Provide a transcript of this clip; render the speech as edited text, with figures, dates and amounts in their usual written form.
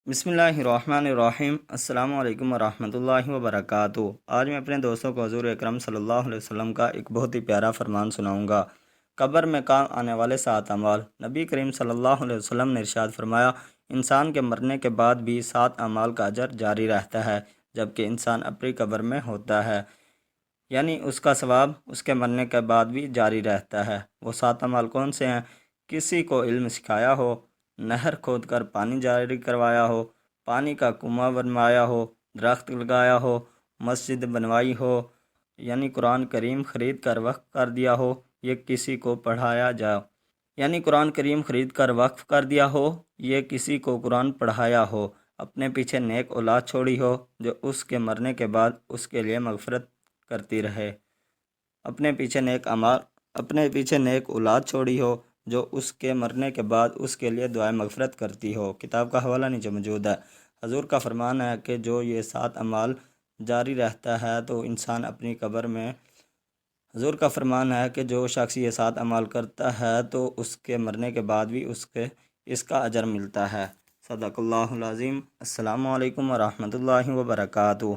بسم اللہ الرحمن الرحیم۔ السلام علیکم ورحمۃ اللہ وبرکاتہ۔ آج میں اپنے دوستوں کو حضور اکرم صلی اللہ علیہ وسلم کا ایک بہت ہی پیارا فرمان سناؤں گا۔ قبر میں کام آنے والے 7 اعمال۔ نبی کریم صلی اللہ علیہ وسلم نے ارشاد فرمایا، انسان کے مرنے کے بعد بھی 7 اعمال کا اجر جاری رہتا ہے جبکہ انسان اپنی قبر میں ہوتا ہے، یعنی اس کا ثواب اس کے مرنے کے بعد بھی جاری رہتا ہے۔ وہ 7 اعمال کون سے ہیں؟ کسی کو علم سکھایا ہو، نہر کھود کر پانی جاری کروایا ہو، پانی کا کنواں بنوایا ہو، درخت لگایا ہو، مسجد بنوائی ہو، یعنی قرآن کریم خرید کر وقف کر دیا ہو، یہ کسی کو پڑھایا جا، یعنی قرآن کریم خرید کر وقف کر دیا ہو، یہ کسی کو قرآن پڑھایا ہو، اپنے پیچھے نیک اولاد چھوڑی ہو جو اس کے مرنے کے بعد اس کے لیے مغفرت کرتی رہے، اپنے پیچھے نیک اولاد چھوڑی ہو جو اس کے مرنے کے بعد اس کے لیے دعائیں مغفرت کرتی ہو۔ کتاب کا حوالہ نیچے موجود ہے۔ حضور کا فرمان ہے کہ جو یہ 7 اعمال جاری رہتا ہے تو انسان اپنی قبر میں، حضور کا فرمان ہے کہ جو شخص یہ 7 اعمال کرتا ہے تو اس کے مرنے کے بعد بھی اس کا اجر ملتا ہے۔ صدق اللہ العظیم۔ السلام علیکم ورحمۃ اللہ وبرکاتہ۔